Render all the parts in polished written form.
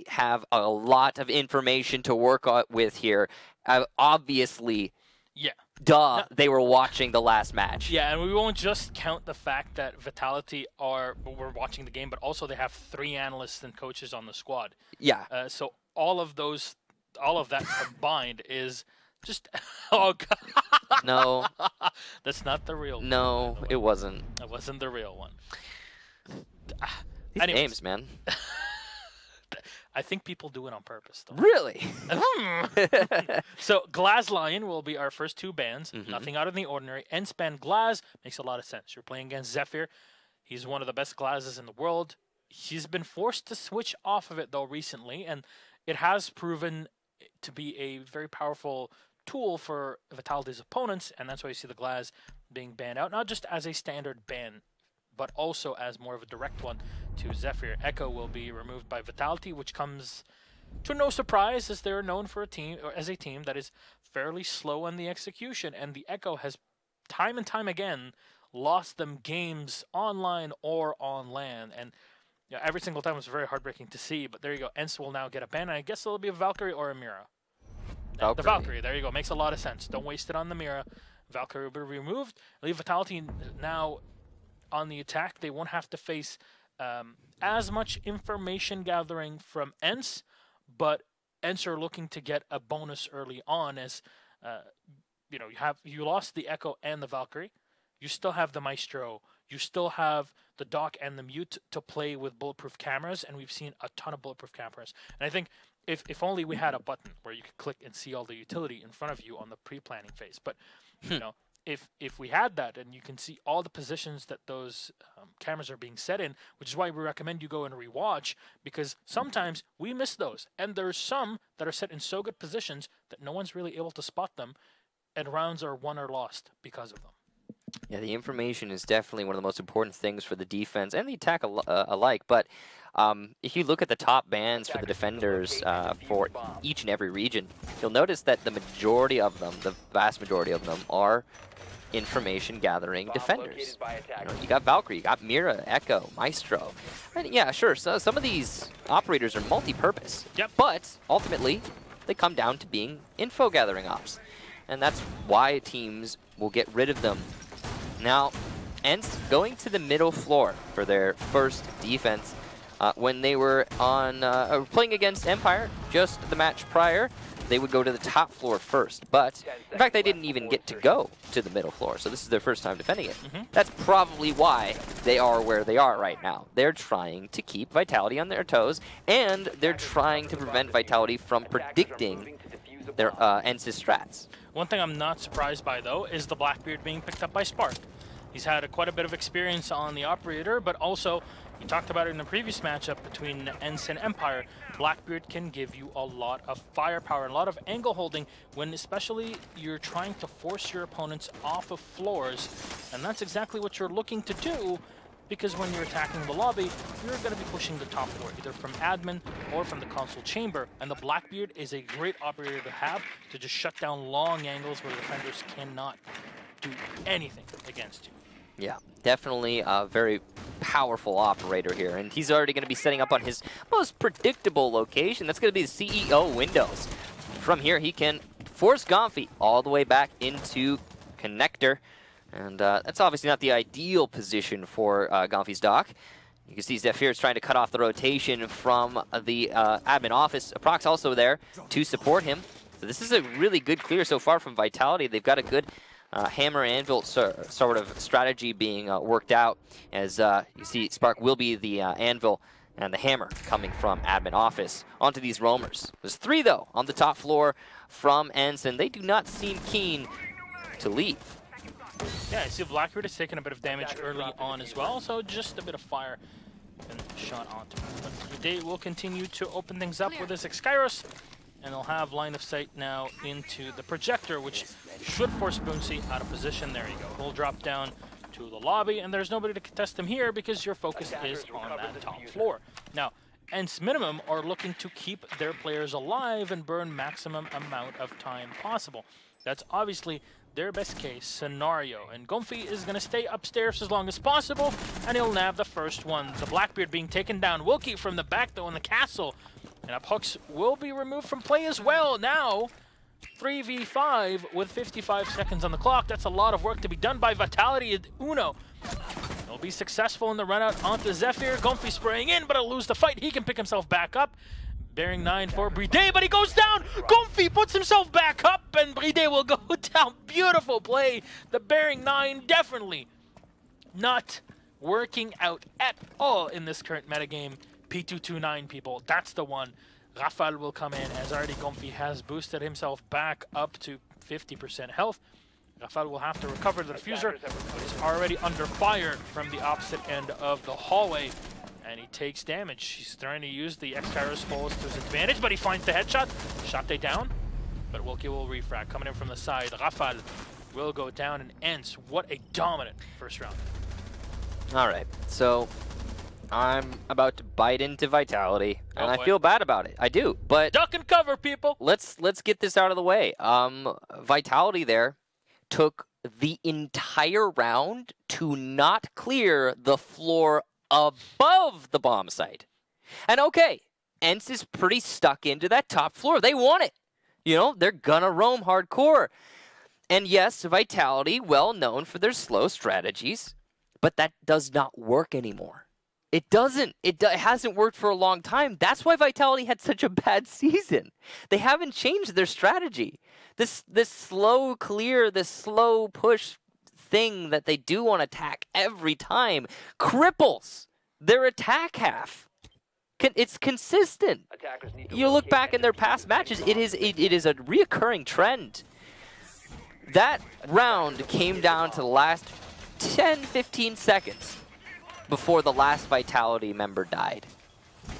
have a lot of information to work with here. Obviously, yeah. They were watching the last match. Yeah, and we won't just count the fact that Vitality were watching the game, but also they have 3 analysts and coaches on the squad. Yeah. So all of that combined is just oh god. No. That's not the real one. No, it wasn't. That wasn't the real one. These names, man. I think people do it on purpose, though. Really? So, Glaz Lion will be our first 2 bans. Nothing out of the ordinary. ENCE ban Glaz makes a lot of sense. You're playing against Zephyr. He's one of the best Glazes in the world. He's been forced to switch off of it, though, recently, and it has proven to be a very powerful tool for Vitality's opponents, and that's why you see the Glaz being banned out, not just as a standard ban, but also as more of a direct one to Zephyr. Echo will be removed by Vitality, which comes to no surprise, as they're known for a team that is fairly slow on the execution, and the Echo has time and time again lost them games online or on LAN, and every single time was very heartbreaking to see. But there you go, ENCE will now get a ban, and I guess it'll be a Valkyrie or a Mira. The Valkyrie, there you go, makes a lot of sense. Don't waste it on the Mira. Valkyrie will be removed. Leave Vitality now on the attack. They won't have to face as much information gathering from ENCE, but ENCE are looking to get a bonus early on, as you lost the Echo and the Valkyrie. You still have the Maestro. You still have the Doc and the Mute to play with bulletproof cameras, and we've seen a ton of bulletproof cameras. And I think if only we had a button where you could click and see all the utility in front of you on the pre-planning phase. But if we had that, and you can see all the positions that those cameras are being set in, which is why we recommend you go and rewatch, because sometimes we miss those, and there's some that are set in so good positions that no one's really able to spot them, and rounds are won or lost because of them. Yeah, the information is definitely one of the most important things for the defense and the attack alike. But if you look at the top bans for the defenders for each and every region, you'll notice that the majority of them, the vast majority of them, are information gathering defenders. You got Valkyrie, you got Mira, Echo, Maestro. And yeah, sure, so some of these operators are multi-purpose. Yep. But ultimately, they come down to being info gathering ops. And that's why teams will get rid of them. Now, ENCE going to the middle floor for their first defense. When they were on playing against Empire just the match prior, they would go to the top floor first. But in fact, they didn't even get to go to the middle floor. So this is their first time defending it. That's probably why they are where they are right now. They're trying to keep Vitality on their toes, and they're trying to prevent Vitality from predicting their ENCE's strats. One thing I'm not surprised by, though, is the Blackbeard being picked up by Spark. He's had quite a bit of experience on the operator, but also, we talked about it in the previous matchup between ENCE and Empire. Blackbeard can give you a lot of firepower, a lot of angle holding, when especially you're trying to force your opponents off of floors. And that's exactly what you're looking to do, because when you're attacking the lobby, you're going to be pushing the top floor, either from admin or from the console chamber. And the Blackbeard is a great operator to have to just shut down long angles where the defenders cannot do anything against you. Yeah, definitely a very powerful operator here, and he's already going to be setting up on his most predictable location. That's going to be the CEO windows. From here, he can force Gomfy all the way back into connector, and that's obviously not the ideal position for Gomfy's dock. You can see Zephyr is trying to cut off the rotation from the admin office. Prox also there to support him. So this is a really good clear so far from Vitality. They've got a good hammer anvil sort of strategy being worked out, as you see Spark will be the anvil and the hammer coming from admin office onto these roamers. There's 3 though on the top floor from ENCE, and they do not seem keen to leave. Yeah, I see Blackbeard has taken a bit of damage early on as well, so just a bit of fire and shot onto him. But they will continue to open things up with this Exkyros, and they'll have line of sight now into the projector, which should force Boonsy out of position. There you go. He'll drop down to the lobby, and there's nobody to contest him here because your focus is on that top floor. Now, ENCE Minimum are looking to keep their players alive and burn maximum amount of time possible. That's obviously their best case scenario, and Gomfy is going to stay upstairs as long as possible, and he'll nab the first one. The Blackbeard being taken down. Wilkie from the back, though, in the castle. And Hooks will be removed from play as well. Now, 3v5 with 55 seconds on the clock. That's a lot of work to be done by Vitality and Uno. They'll be successful in the run out onto Zephyr. Gomfi spraying in, but he'll lose the fight. He can pick himself back up. Bearing 9 for Bride, but he goes down! Gomfi puts himself back up, and Bride will go down. Beautiful play. The Bearing 9 definitely not working out at all in this current metagame. P229, people, that's the one. Rafal will come in, as already Gomfi has boosted himself back up to 50% health. Rafal will have to recover the diffuser. He's already under fire from the opposite end of the hallway. And he takes damage. He's trying to use the X-Kairos Falls to his advantage, but he finds the headshot. Shot they down, but Wilkie will refrag. Coming in from the side, Rafal will go down, and ENCE. What a dominant first round. All right, so I'm about to bite into Vitality, and I feel bad about it. I do, but duck and cover, people. Let's get this out of the way. Vitality there took the entire round to not clear the floor above the bomb site. And okay, ENCE is pretty stuck into that top floor. They want it. You know, they're gonna roam hardcore. And yes, Vitality, well known for their slow strategies, but that does not work anymore. It doesn't. It hasn't worked for a long time. That's why Vitality had such a bad season. They haven't changed their strategy. This slow clear, this slow push thing that they do on attack every time cripples their attack half. It's consistent. You look back in their past matches, it is a reoccurring trend. That round came down to the last 10-15 seconds before the last Vitality member died,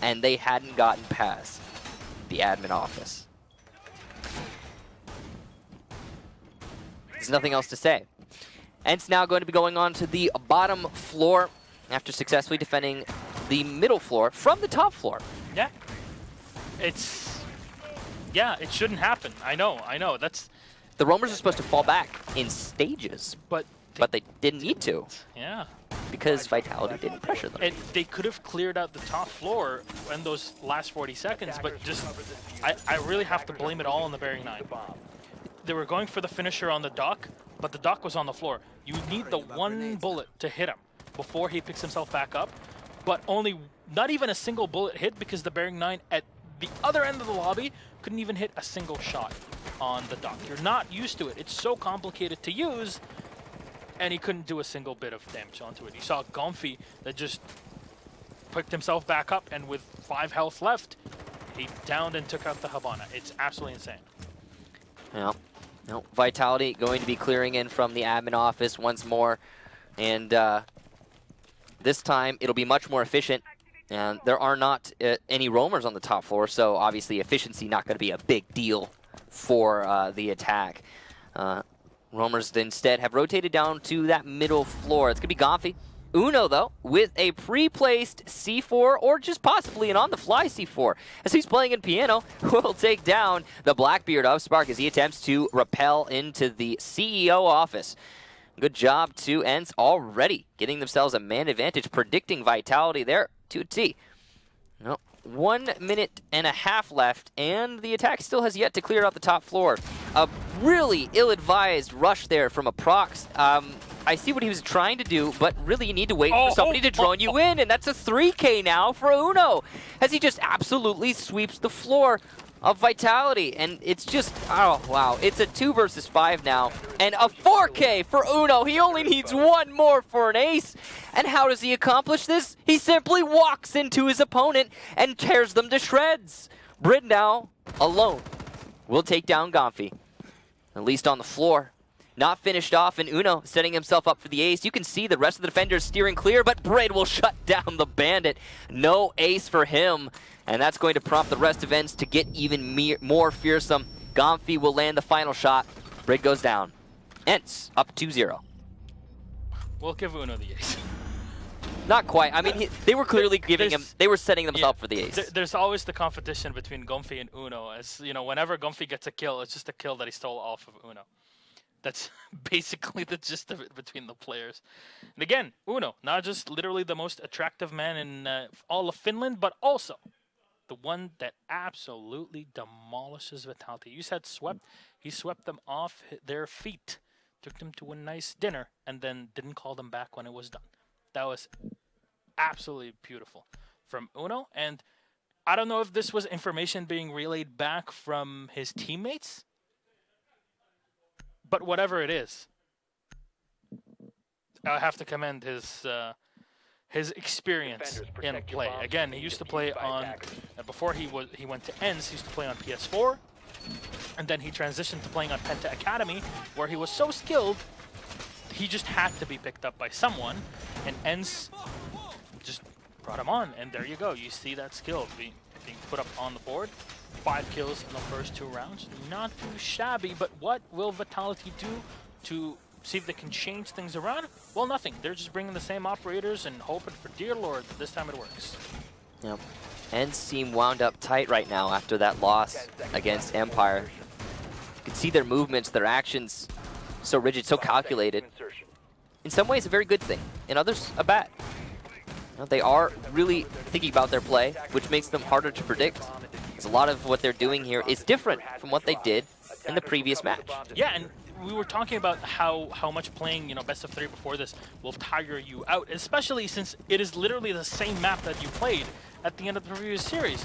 and they hadn't gotten past the admin office. There's nothing else to say. ENCE now going to be going on to the bottom floor after successfully defending the middle floor from the top floor. Yeah. It shouldn't happen. I know. That's... The roamers are supposed to fall back in stages, but they didn't need to. Yeah. Because Vitality didn't pressure them. They could have cleared out the top floor in those last 40 seconds, but just... I really have to blame it all on the Bearing 9. They were going for the finisher on the dock, but the dock was on the floor. You need the one bullet to hit him before he picks himself back up, but not even a single bullet hit because the Bearing 9 at the other end of the lobby couldn't even hit a single shot on the dock. You're not used to it. It's so complicated to use, and he couldn't do a single bit of damage onto it. You saw Gomfi that just picked himself back up, and with 5 health left, he downed and took out the Habana. It's absolutely insane. Yeah. No, Vitality going to be clearing in from the admin office once more, and this time it'll be much more efficient. And there are not any roamers on the top floor, so obviously efficiency not going to be a big deal for the attack. Roamers instead have rotated down to that middle floor. It's going to be Gomfi. Uno, though, with a pre-placed C4 or just possibly an on-the-fly C4. As he's playing in piano, will take down the Blackbeard of Spark as he attempts to rappel into the CEO office. Good job to ENCE already getting themselves a man advantage, predicting Vitality there to a T. No, 1 minute and a half left, and the attack still has yet to clear out the top floor. A really ill-advised rush there from a Prox. I see what he was trying to do, but really you need to wait for somebody to drone you in, and that's a 3K now for Uno, as he just absolutely sweeps the floor of Vitality, and it's just, oh wow, it's a 2 versus 5 now, and a 4K for Uno. He only needs one more for an ace, and how does he accomplish this? He simply walks into his opponent and tears them to shreds. Brid now, alone, will take down Gomfi, at least on the floor. Not finished off, and Uno setting himself up for the ace. You can see the rest of the defenders steering clear, but Brid will shut down the Bandit. No ace for him, and that's going to prompt the rest of ENCE to get even more fearsome. Gomfi will land the final shot. Brid goes down. ENCE up 2-0. We'll give Uno the ace. Not quite. I mean, they were clearly giving him, they were setting themselves up for the ace. There's always the competition between Gomfi and Uno. As you know, whenever Gomfi gets a kill, it's just a kill that he stole off of Uno. That's basically the gist of it between the players. And again, Uno, not just literally the most attractive man in all of Finland, but also the one that absolutely demolishes Vitality. You said swept. He swept them off their feet, took them to a nice dinner, and then didn't call them back when it was done. That was absolutely beautiful from Uno. And I don't know if this was information being relayed back from his teammates, but whatever it is, I have to commend his experience in play. Again, he used to play on before he went to ENCE. He used to play on PS4, and then he transitioned to playing on Penta Academy, where he was so skilled, he just had to be picked up by someone, and ENCE just brought him on. And there you go. You see that skill being put up on the board. 5 kills in the first 2 rounds. Not too shabby, but what will Vitality do to see if they can change things around? Well, nothing. They're just bringing the same operators and hoping for dear Lord that this time it works. Yep. ENCE seem wound up tight right now after that loss against Empire. You can see their movements, their actions, so rigid, so calculated. In some ways, a very good thing. In others, a bad. You know, they are really thinking about their play, which makes them harder to predict. Because a lot of what they're doing here is different from what they did in the previous match. Yeah, and we were talking about how much playing, you know, best of 3 before this will tire you out, especially since it is literally the same map that you played at the end of the previous series.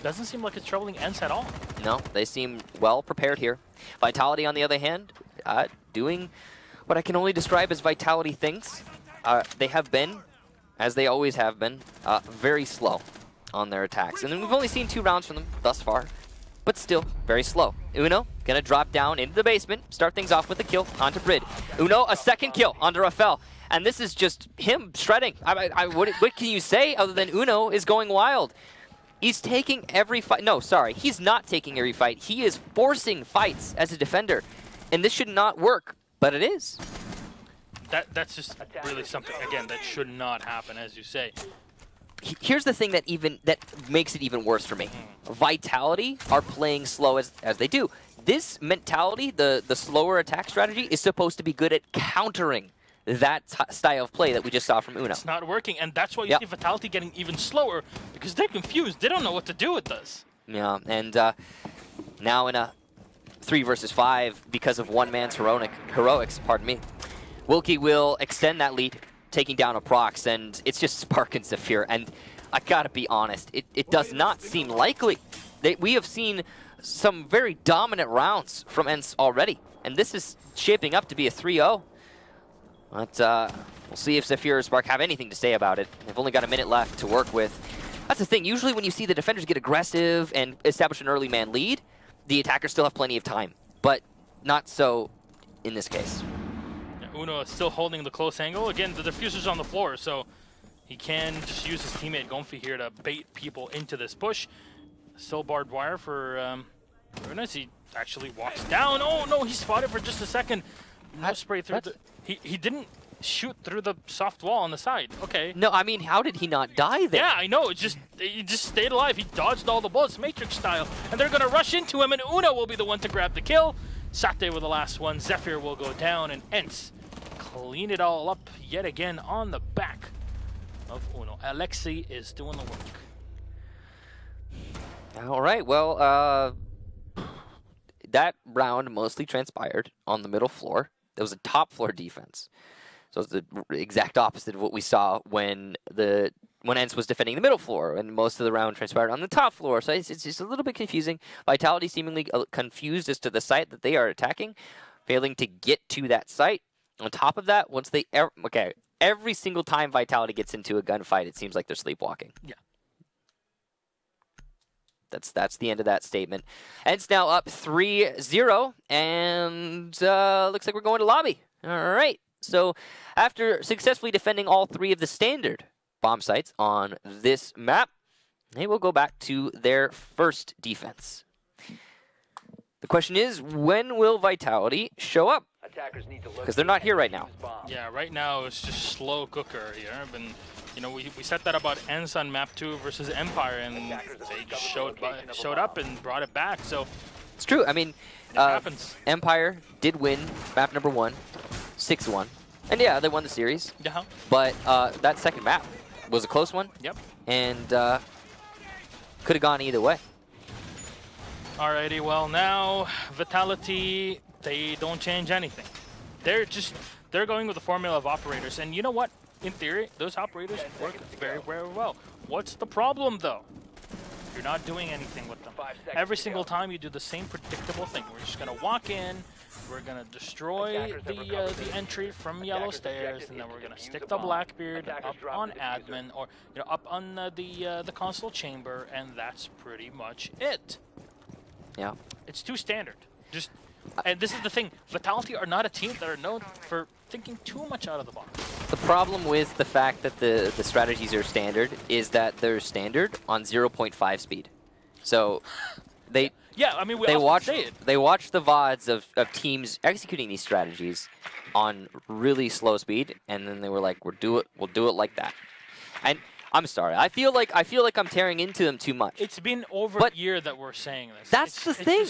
Doesn't seem like it's troubling ENCE at all. No, they seem well prepared here. Vitality, on the other hand, doing what I can only describe as Vitality things. They have been, as they always have been, very slow on their attacks. And we've only seen 2 rounds from them thus far, but still very slow. Uno gonna drop down into the basement, start things off with a kill onto Brid. Uno, a second kill onto Rafael. And this is just him shredding. What can you say other than Uno is going wild? He's taking every fight. No, sorry, he's not taking every fight. He is forcing fights as a defender. And this should not work, but it is. That's just really something, again, that should not happen, as you say. Here's the thing that makes it even worse for me. Vitality are playing slow as they do. This mentality, the slower attack strategy, is supposed to be good at countering that style of play that we just saw from Uno. It's not working, and that's why you see Vitality getting even slower, because they're confused. They don't know what to do with this. Yeah, and now in a 3 versus 5, because of one man's heroics, pardon me, Wilkie will extend that lead, taking down a Prox, and it's just Spark and Zephyr, and I gotta be honest, it does not seem likely. We have seen some very dominant rounds from ENCE already, and this is shaping up to be a 3-0. But we'll see if Zephyr or Spark have anything to say about it. They've only got a minute left to work with. That's the thing, usually when you see the defenders get aggressive and establish an early man lead, the attackers still have plenty of time, but not so in this case. Uno is still holding the close angle. Again, the diffuser's on the floor, so he can just use his teammate Gonfi here to bait people into this push. Still barbed wire for Uno. He actually walks down. Oh no, he spotted for just a second. No spray through the... He didn't shoot through the soft wall on the side. Okay. No, I mean, how did he not die there? Yeah, I know. He just stayed alive. He dodged all the bullets, Matrix style. And they're going to rush into him, and Uno will be the one to grab the kill. Sate with the last one. Zephyr will go down, and ENCE clean it all up yet again on the back of Uno. Alexi is doing the work. All right, well, that round mostly transpired on the middle floor. There was a top floor defense. So it's the exact opposite of what we saw when ENCE was defending the middle floor, and most of the round transpired on the top floor. So it's just a little bit confusing. Vitality seemingly confused as to the site that they are attacking, failing to get to that site. On top of that, once they every single time Vitality gets into a gunfight, it seems like they're sleepwalking. Yeah. That's the end of that statement. And it's now up 3-0, and looks like we're going to lobby. All right. So after successfully defending all 3 of the standard bomb sites on this map, they will go back to their first defense. The question is, when will Vitality show up? Because they're not here right now. Yeah, right now it's just slow cooker here. You know, we said that about ENCE on map 2 versus Empire, and they just showed up and brought it back. So it's true. I mean, it happens. Empire did win map number 1, 6-1, and yeah, they won the series. Yeah. But that second map was a close one. Yep. And could have gone either way. Alrighty, well now, Vitality, they don't change anything. They're going with the formula of operators, and you know what? In theory, those operators work very, very well. What's the problem though? You're not doing anything with them. Every single time you do the same predictable thing. We're just gonna walk in, we're gonna destroy the entry from yellow stairs, and then we're gonna stick the Blackbeard up on admin, or up on the console chamber, and that's pretty much it. Yeah. It's too standard. And this is the thing, Vitality are not a team that are known for thinking too much out of the box. The problem with the fact that the strategies are standard is that they're standard on 0.5 speed. So they watch the VODs of teams executing these strategies on really slow speed, and then they were like, we'll do it like that. And I'm sorry, I feel like I'm tearing into them too much. It's been over a year that we're saying this. That's the thing.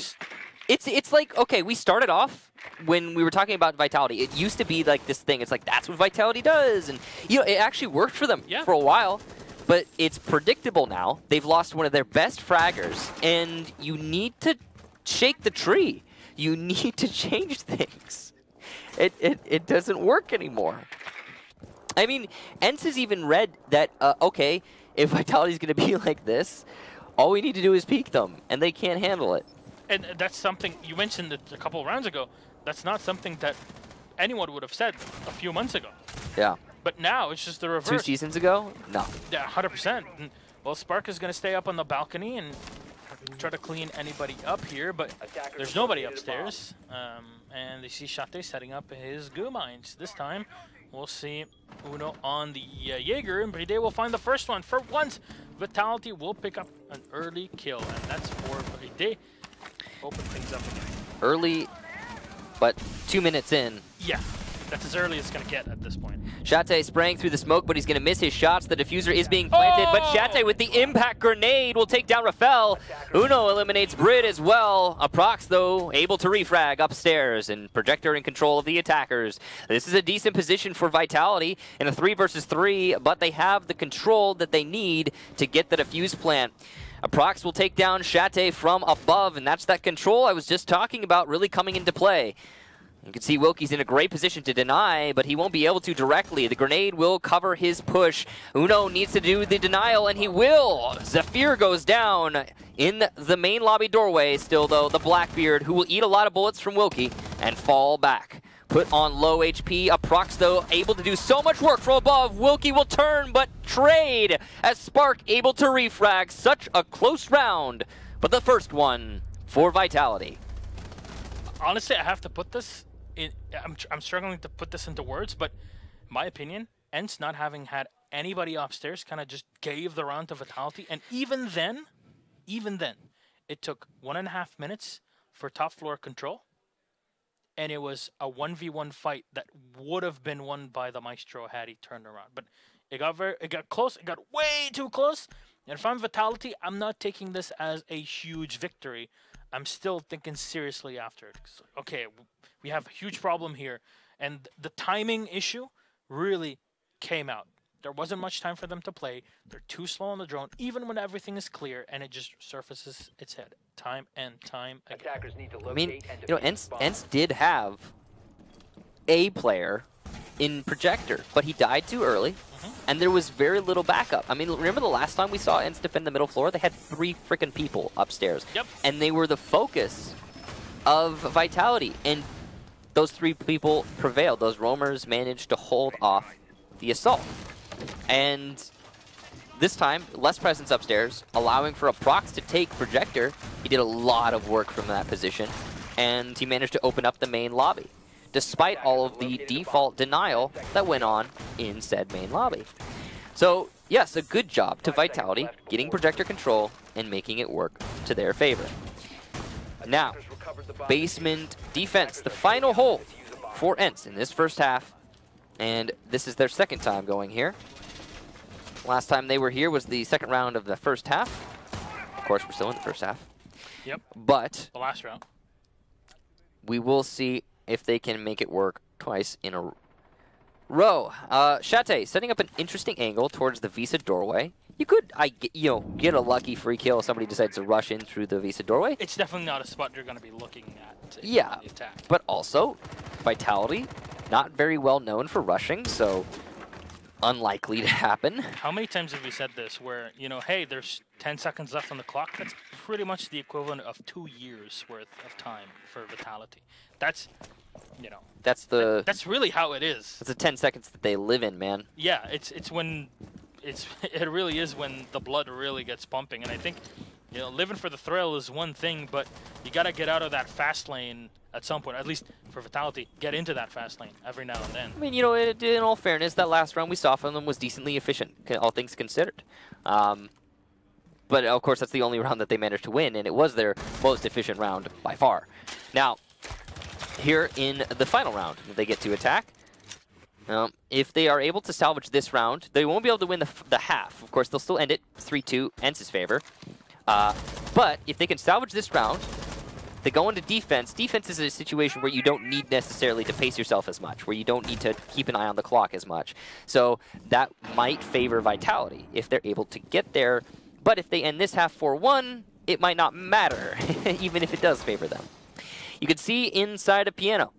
It's like, okay, we started off when we were talking about Vitality. It used to be like this thing. It's like, that's what Vitality does. And, it actually worked for them for a while. But it's predictable now. They've lost one of their best fraggers. And you need to shake the tree. You need to change things. It doesn't work anymore. I mean, ENCE has even read that, okay, if Vitality's going to be like this, all we need to do is peek them. And they can't handle it. And that's something, you mentioned it a couple of rounds ago, that's not something that anyone would have said a few months ago. Yeah. But now it's just the reverse. 2 seasons ago? No. Yeah, 100%. Well, Spark is going to stay up on the balcony and try to clean anybody up here, but there's nobody upstairs. And they see Shate setting up his goo mines. This time, we'll see Uno on the Jaeger, and Bride will find the first one. For once, Vitality will pick up an early kill, and that's for Bride. Open things up again. Early, but 2 minutes in. Yeah, that's as early as it's going to get at this point. Shate spraying through the smoke, but he's going to miss his shots. The diffuser is being planted, but Shate with the impact grenade will take down Rafael. Uno eliminates Brid as well. Aprox, though, able to refrag upstairs, and Projector in control of the attackers. This is a decent position for Vitality in a 3 versus 3, but they have the control that they need to get the defuse plant. Aprox will take down Shate from above, and that's that control I was just talking about really coming into play. You can see Wilkie's in a great position to deny, but he won't be able to directly. The grenade will cover his push. Uno needs to do the denial, and he will. Zephyr goes down in the main lobby doorway. Still, though, the Blackbeard, who will eat a lot of bullets from Wilkie and fall back. Put on low HP. Aprox, though, able to do so much work from above. Wilkie will turn, but trade as Spark able to refrag. Such a close round, but the first one for Vitality. Honestly, I have to put this in. I'm struggling to put this into words, but my opinion, ENCE not having had anybody upstairs kind of just gave the round to Vitality, and even then, it took 1.5 minutes for top floor control. And it was a 1v1 fight that would have been won by the Maestro had he turned around. But it got close. It got way too close. And if I'm Vitality, I'm not taking this as a huge victory. I'm still thinking seriously after it. Okay, we have a huge problem here. And the timing issue really came out. There wasn't much time for them to play. They're too slow on the drone, even when everything is clear, and it just surfaces its head time and time again. I mean, ENCE did have a player in Projector, but he died too early, and there was very little backup. I mean, remember the last time we saw ENCE defend the middle floor? They had 3 freaking people upstairs, and they were the focus of Vitality, and those 3 people prevailed. Those roamers managed to hold off the assault. And this time, less presence upstairs, allowing for Aprox to take Projector. He did a lot of work from that position, and he managed to open up the main lobby, despite all of the default denial that went on in said main lobby. So, yes, a good job to Vitality, getting Projector control and making it work to their favor. Now, basement defense, the final hole for ENCE in this first half. And this is their second time going here. Last time they were here was the second round of the first half. Of course, we're still in the first half. Yep. But the last round. We will see if they can make it work twice in a row. Shate setting up an interesting angle towards the Visa doorway. You could, get a lucky free kill if somebody decides to rush in through the Visa doorway. It's definitely not a spot you're going to be looking at. Yeah, the attack. But also, Vitality, not very well known for rushing, so unlikely to happen. How many times have we said this where, hey, there's 10 seconds left on the clock? That's pretty much the equivalent of 2 years worth of time for Vitality. That's, that's really how it is. It's the 10 seconds that they live in, man. Yeah, it's when it really is when the blood really gets pumping. And I think, living for the thrill is one thing, but you got to get out of that fast lane at some point. At least for Vitality, get into that fast lane every now and then. I mean, in all fairness, that last round we saw from them was decently efficient, all things considered. But of course, that's the only round that they managed to win, and it was their most efficient round by far. Now, here in the final round, they get to attack. If they are able to salvage this round, they won't be able to win the half. Of course, they'll still end it 3-2, ENCE's favor. But if they can salvage this round, they go into defense. Defense is a situation where you don't need necessarily to pace yourself as much, where you don't need to keep an eye on the clock as much. So that might favor Vitality if they're able to get there. But if they end this half 4-1, it might not matter, even if it does favor them. You can see inside a piano,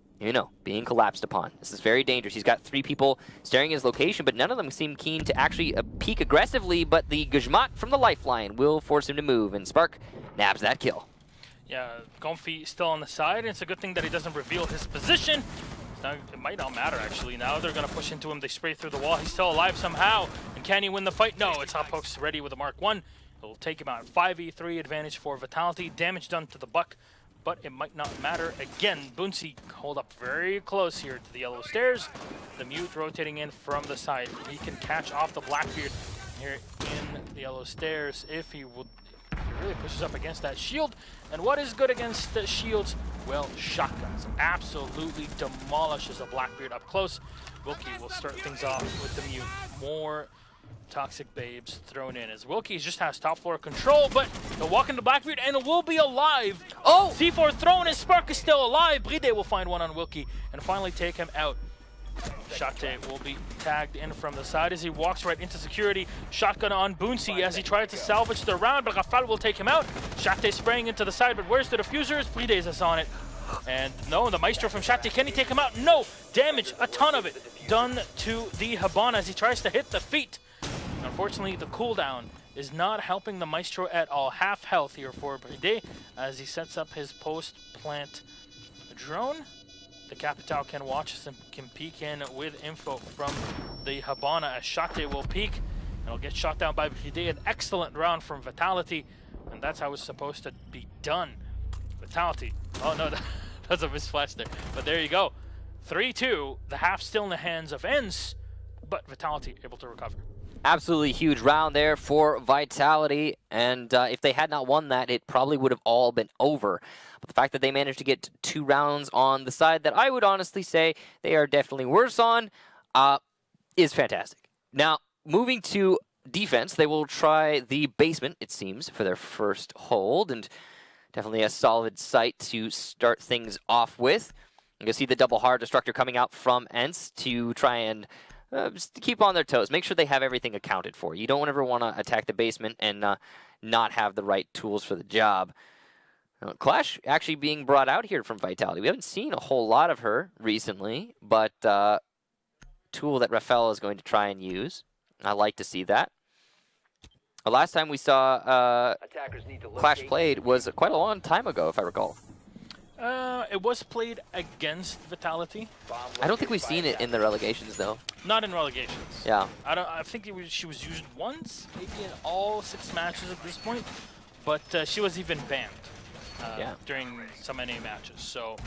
being collapsed upon. This is very dangerous. He's got 3 people staring his location, but none of them seem keen to actually peek aggressively, but the Guzmat from the lifeline will force him to move, and Spark nabs that kill. Yeah, Comfy still on the side, and it's a good thing that he doesn't reveal his position. Now, it might not matter, actually. Now they're going to push into him. They spray through the wall. He's still alive somehow. And can he win the fight? No, it's Hot Pokes ready with a Mark 1. It'll take him out. 5v3 advantage for Vitality. Damage done to the Buck, but it might not matter. Again, Boonsy hold up very close here to the yellow stairs. The Mute rotating in from the side. He can catch off the Blackbeard here in the yellow stairs if he would. He really pushes up against that shield. And what is good against the shields? Well, shotguns. Absolutely demolishes the Blackbeard up close. Wilkie will start things off with the Mute. More Toxic Babes thrown in as Wilkie just has top floor control, but he'll walk into Blackbeard and will be alive. Oh! C4 thrown and Spark is still alive. Bride will find one on Wilkie and finally take him out. Shate will be tagged in from the side as he walks right into security. Shotgun on Boonsy as he tries to salvage the round, but Rafal will take him out. Shate spraying into the side, but where's the diffusers? Bride is on it. And no, the Maestro from Shate, can he take him out? No! Damage, a ton of it, done to the Habana as he tries to hit the feet. Unfortunately, the cooldown is not helping the Maestro at all. Half health here for Bride as he sets up his post-plant drone. The Capital can watch us and can peek in with info from the Habana as Shate will peek. And he'll get shot down by Bride. An excellent round from Vitality, and that's how it's supposed to be done. Vitality. Oh no, that's a misflash there. But there you go. 3-2. The half still in the hands of ENCE, but Vitality able to recover. Absolutely huge round there for Vitality, and if they had not won that, it probably would have all been over. But the fact that they managed to get 2 rounds on the side that I would honestly say they are definitely worse on is fantastic. Now, moving to defense, they will try the basement, it seems, for their first hold, and definitely a solid site to start things off with. You can see the double hard destructor coming out from ENCE to try and just keep on their toes. Make sure they have everything accounted for. You don't ever want to attack the basement and not have the right tools for the job. Clash actually being brought out here from Vitality. We haven't seen a whole lot of her recently, but tool that Rafael is going to try and use. I like to see that. The last time we saw Clash played was quite a long time ago, if I recall. It was played against Vitality. I don't think we've seen it in the relegations, though. Not in relegations. Yeah. I think she was used once, maybe in all 6 matches at this point. But she was even banned during so many matches. So,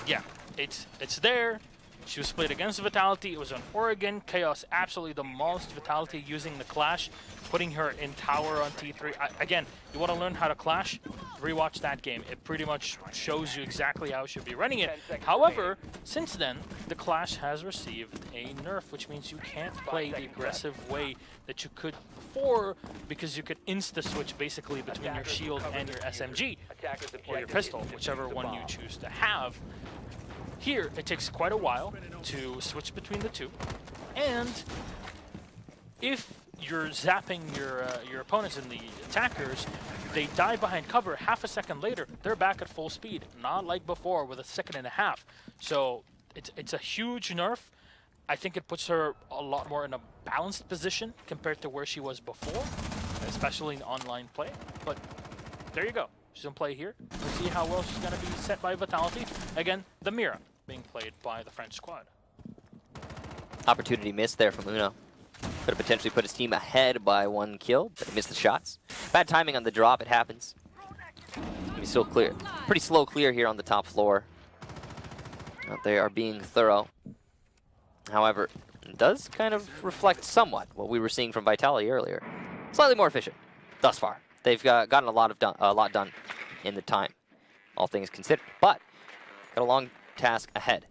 yeah, it's there. She was played against Vitality. It was on Oregon. Chaos absolutely demolished Vitality using the Clash, putting her in tower on T3. Again, you want to learn how to Clash? Rewatch that game. It pretty much shows you exactly how you should be running it. However, since then, the Clash has received a nerf, which means you can't play the aggressive way that you could before, because you could insta-switch basically between your shield and your SMG, or your pistol, whichever one you choose to have. Here, it takes quite a while to switch between the two, and if you're zapping your opponents and the attackers. They dive behind cover. Half a second later, they're back at full speed. Not like before with a second and a half. So it's a huge nerf. I think it puts her a lot more in a balanced position compared to where she was before, especially in online play. But there you go. She's going to play here. We'll see how well she's going to be set by Vitality. Again, the Mira being played by the French squad. Opportunity missed there from Uno. Could have potentially put his team ahead by 1 kill, but he missed the shots. Bad timing on the drop, it happens. He's still clear. Pretty slow clear here on the top floor. They are being thorough. However, it does kind of reflect somewhat what we were seeing from Vitality earlier. Slightly more efficient thus far. They've gotten a lot done in the time, all things considered. But got a long task ahead.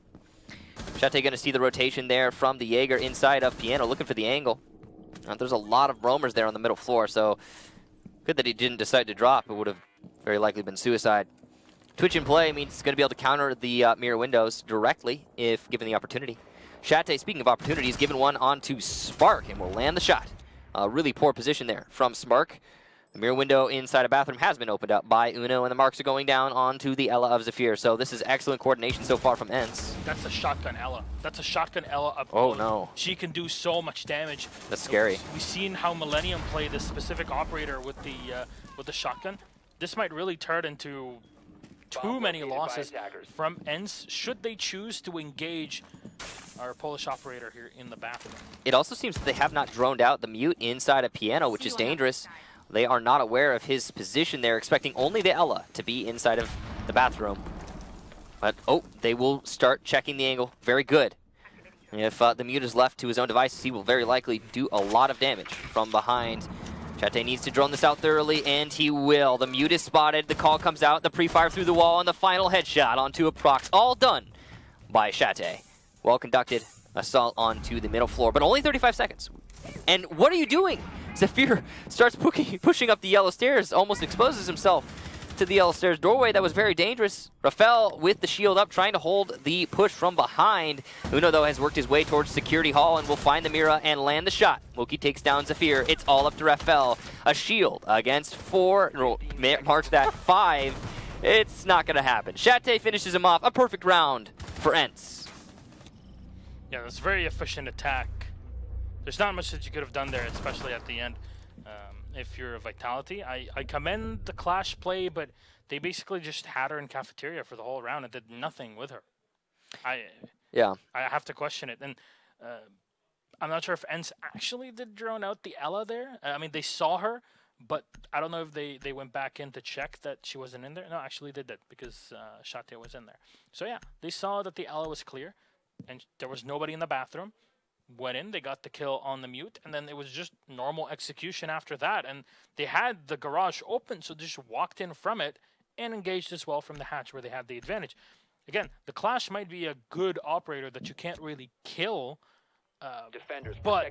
Shate going to see the rotation there from the Jaeger inside of Piano, looking for the angle. There's a lot of roamers there on the middle floor, so good that he didn't decide to drop. It would have very likely been suicide. Twitch in play means he's going to be able to counter the mirror windows directly if given the opportunity. Shate, speaking of opportunities, given one onto Spark and will land the shot. Really poor position there from Spark. The mirror window inside a bathroom has been opened up by Uno, and the marks are going down onto the Ella of Zafir. So this is excellent coordination so far from ENCE. That's a shotgun Ella. That's a shotgun Ella up close. Oh no. She can do so much damage. That's scary. We've seen how Millennium play this specific operator with the shotgun. This might really turn into too many losses from ENCE should they choose to engage our Polish operator here in the bathroom. It also seems that they have not droned out the mute inside a Piano, which is dangerous. They are not aware of his position. They're expecting only the Ella to be inside of the bathroom. But, oh, they will start checking the angle. Very good. If the mute is left to his own devices, he will very likely do a lot of damage from behind. Chate needs to drone this out thoroughly, and he will. The mute is spotted, the call comes out, the pre-fire through the wall, and the final headshot onto a prox. All done by Chate. Well-conducted assault onto the middle floor, but only 35 seconds. And what are you doing? Zafir starts pushing up the yellow stairs, almost exposes himself to the yellow stairs doorway. That was very dangerous. Rafael with the shield up, trying to hold the push from behind. Uno, though, has worked his way towards security hall and will find the Mira and land the shot. Mookie takes down Zafir. It's all up to Rafael. A shield against 4, no, marks that 5. It's not going to happen. Chate finishes him off. A perfect round for ENCE. Yeah, that's a very efficient attack. There's not much that you could have done there, especially at the end. If you're a Vitality, I commend the Clash play, but they basically just had her in cafeteria for the whole round and did nothing with her. I have to question it. And I'm not sure if ENCE actually did drone out the Ella there. I mean, they saw her, but I don't know if they went back in to check that she wasn't in there. No, actually they did, because Shate was in there. So yeah, they saw that the Ella was clear, and there was nobody in the bathroom. Went in, they got the kill on the mute, and then it was just normal execution after that. And they had the garage open, so they just walked in from it and engaged as well from the hatch where they had the advantage. Again, the Clash might be a good operator that you can't really kill, but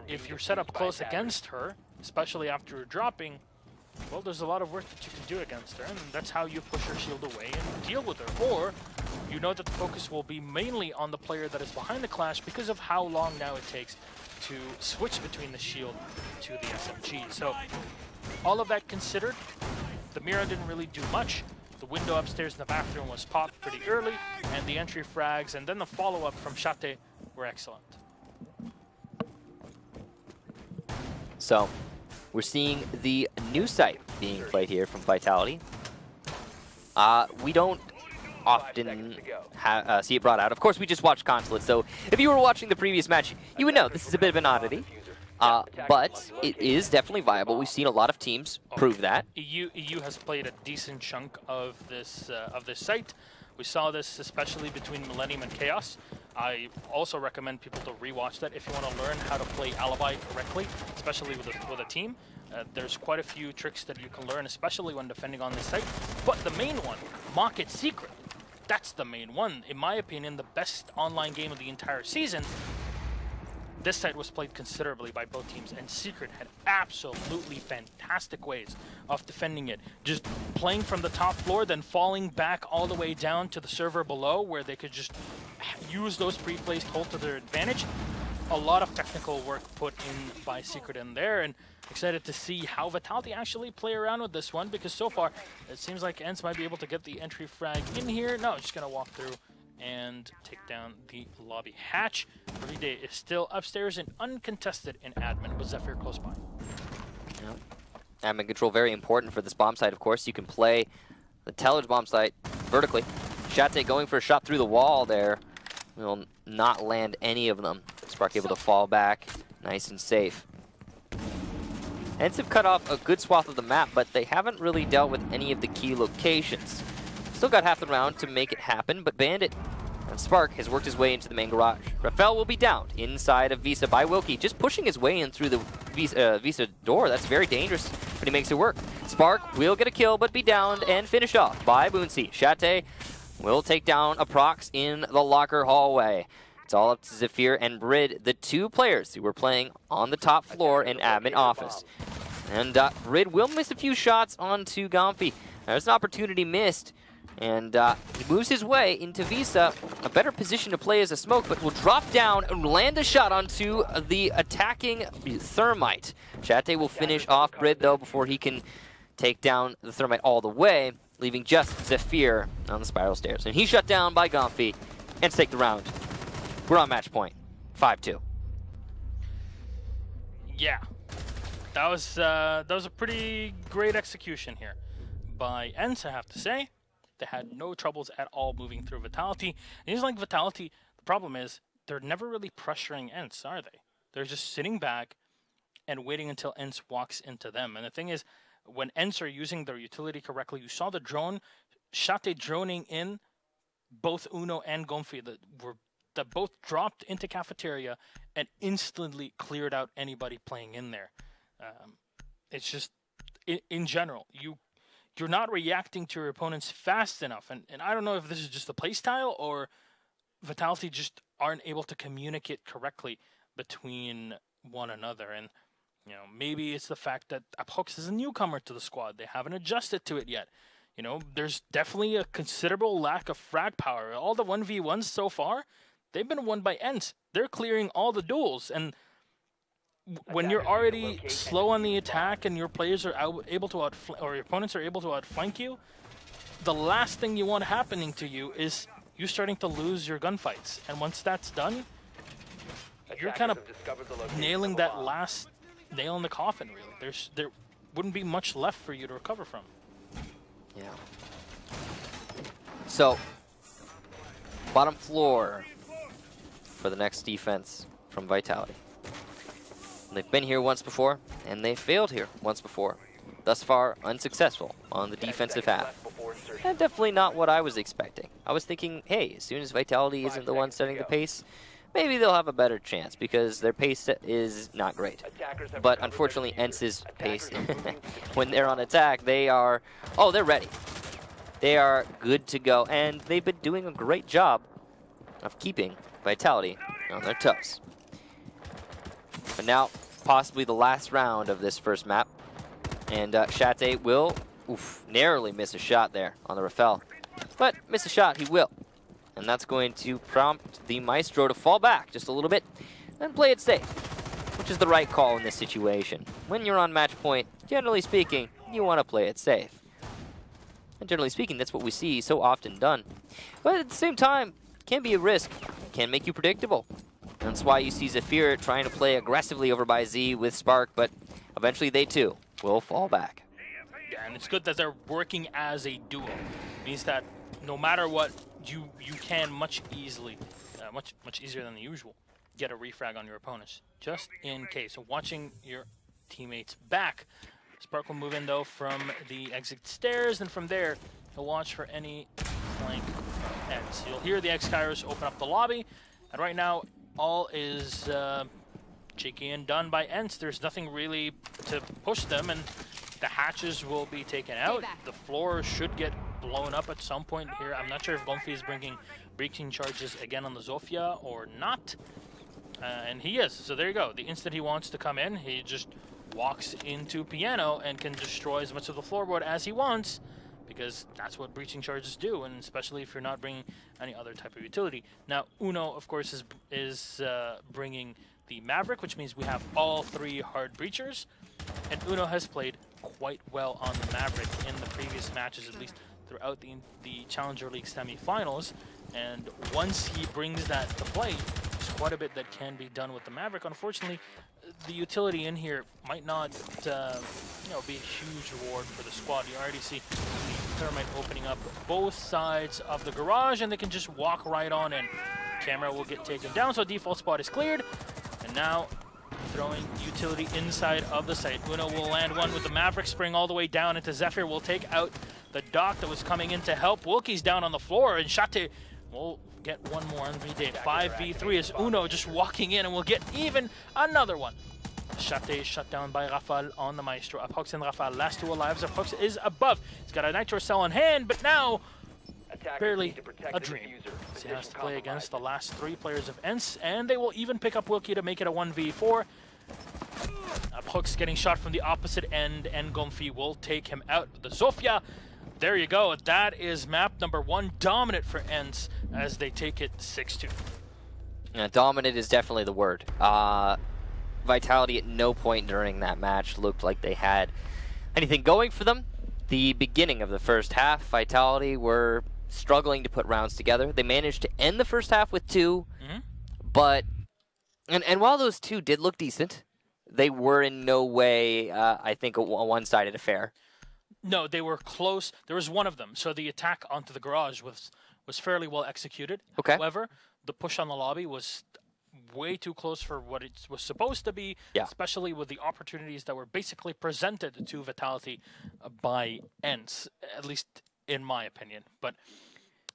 if you're set up close against her, especially after you're dropping, well, there's a lot of work that you can do against her, and that's how you push her shield away and deal with her. Or you know that the focus will be mainly on the player that is behind the Clash because of how long now it takes to switch between the shield to the SMG. So all of that considered, the Mira didn't really do much. The window upstairs in the bathroom was popped pretty early, and the entry frags and then the follow-up from Chate were excellent. So we're seeing the new site being played here from Vitality. We don't often see it brought out. Of course, we just watch Consulate, so if you were watching the previous match, you would know this is a bit of an oddity. But it is definitely viable. We've seen a lot of teams prove that. EU has played a decent chunk of this site. We saw this especially between Millennium and Chaos. I also recommend people to rewatch that if you want to learn how to play Alibi correctly, especially with a team. There's quite a few tricks that you can learn, especially when defending on this site. But the main one, Mock It Secret, that's the main one. In my opinion, the best online game of the entire season. This site was played considerably by both teams, and Secret had absolutely fantastic ways of defending it. Just playing from the top floor, then falling back all the way down to the server below, where they could just use those pre-placed hold to their advantage. a lot of technical work put in by Secret in there, and excited to see how Vitality actually play around with this one, because so far it seems like ENCE might be able to get the entry frag in here. No, just gonna walk through and take down the lobby hatch. Everyday is still upstairs and uncontested in admin with Zephyr close by. Yeah. Admin control very important for this bomb site, of course. You can play the Tellage bomb site vertically. Shate going for a shot through the wall there. Will not land any of them. Spark able to fall back nice and safe. ENCE have cut off a good swath of the map, but they haven't really dealt with any of the key locations. Still got half the round to make it happen, but Bandit and Spark has worked his way into the main garage. Rafael will be downed inside of Visa by Wilkie, just pushing his way in through the Visa door. That's very dangerous, but he makes it work. Spark will get a kill, but be downed and finished off by Boonsey. Shate will take down a prox in the locker hallway. It's all up to Zephyr and Brid, the two players who were playing on the top floor in admin office. And Brid will miss a few shots onto Gomfi. There's an opportunity missed. And he moves his way into Visa, a better position to play as a smoke, but will drop down and land a shot onto the attacking Thermite. Shate will finish off Brid, though, before he can take down the Thermite all the way, leaving just Zephyr on the spiral stairs. And he's shut down by Gomfi, and take the round. We're on match point, 5-2. Yeah, that was a pretty great execution here by ENCE, I have to say. They had no troubles at all moving through Vitality. And it's like Vitality, the problem is they're never really pressuring ENCE, are they? They're just sitting back and waiting until ENCE walks into them. And the thing is, when ENCE are using their utility correctly, you saw the drone, Shate droning in, both Uno and Gomfi that both dropped into cafeteria and instantly cleared out anybody playing in there. It's just, in general, you're not reacting to your opponents fast enough. And I don't know if this is just the playstyle or Vitality just aren't able to communicate correctly between one another. And, you know, maybe it's the fact that Aphox is a newcomer to the squad. They haven't adjusted to it yet. You know, there's definitely a considerable lack of frag power. All the 1v1s so far, they've been won by ENCE. They're clearing all the duels. And when you're already slow on the attack and your players are able to or your opponents are able to outflank you, the last thing you want happening to you is you starting to lose your gunfights. And once that's done, you're kind of nailing that last nail in the coffin, really. There wouldn't be much left for you to recover from. Yeah. So, bottom floor for the next defense from Vitality. They've been here once before, and they failed here once before. Thus far, unsuccessful on the defensive half. And definitely not what I was expecting. I was thinking, hey, as soon as Vitality isn't the one setting the pace, maybe they'll have a better chance, because their pace is not great. But unfortunately, ENCE's pace, when they're on attack, they are, oh, they're ready. They are good to go, and they've been doing a great job of keeping Vitality on their toes. But now, possibly the last round of this first map. And Shate will narrowly miss a shot there on the Rafael. But miss a shot, he will. And that's going to prompt the Maestro to fall back just a little bit and play it safe, which is the right call in this situation. When you're on match point, generally speaking, you want to play it safe. And generally speaking, that's what we see so often done. But at the same time, it can be a risk. It can make you predictable. That's why you see Zephyr trying to play aggressively over by Z with Spark, but eventually they too will fall back. Yeah, and it's good that they're working as a duo. It means that no matter what, you can much easily, much easier than the usual, get a refrag on your opponents, just in case. So watching your teammates back. Spark will move in though from the exit stairs, and from there he'll watch for any flank ends. You'll hear the X-Kairos open up the lobby, and right now all is cheeky and done by ENCE. There's nothing really to push them, and the hatches will be taken out. The floor should get blown up at some point here. I'm not sure if Gomfi is bringing breaching charges again on the Zofia or not. And he is, so there you go. The instant he wants to come in, he just walks into Piano and can destroy as much of the floorboard as he wants, because that's what breaching charges do, and especially if you're not bringing any other type of utility. Now, Uno, of course, is bringing the Maverick, which means we have all 3 hard breachers. And Uno has played quite well on the Maverick in the previous matches, at least throughout the Challenger League semifinals. And once he brings that to play, there's quite a bit that can be done with the Maverick. Unfortunately, the utility in here might not be a huge reward for the squad. You already see the Thermite opening up both sides of the garage, and they can just walk right on in. Camera will get taken down, so default spot is cleared. And now throwing utility inside of the site. Uno will land one with the Maverick spring all the way down into Zephyr. Will take out the Doc that was coming in to help. Wilkie's down on the floor, and Shate will get one more on V-Day. 5v3 is Uno just walking in, and we'll get even another one. Shate is shut down by Rafal on the Maestro. Apox and Rafal, last 2 alive. Apox is above. He's got a Nitro Cell in hand, but now barely a dream. So he has to play against the last 3 players of ENCE, and they will even pick up Wilkie to make it a 1v4. Apox getting shot from the opposite end, and Gomfi will take him out. The Zofia, there you go. That is map number 1, dominant for ENCE as they take it 6-2. Yeah, dominant is definitely the word. Vitality at no point during that match looked like they had anything going for them. The beginning of the first half, Vitality were struggling to put rounds together. They managed to end the first half with 2, but and while those 2 did look decent, they were in no way, I think, a one-sided affair. No, they were close. There was one of them. So the attack onto the garage was fairly well executed. Okay. However, the push on the lobby was way too close for what it was supposed to be, especially with the opportunities that were basically presented to Vitality by ENCE, at least in my opinion. But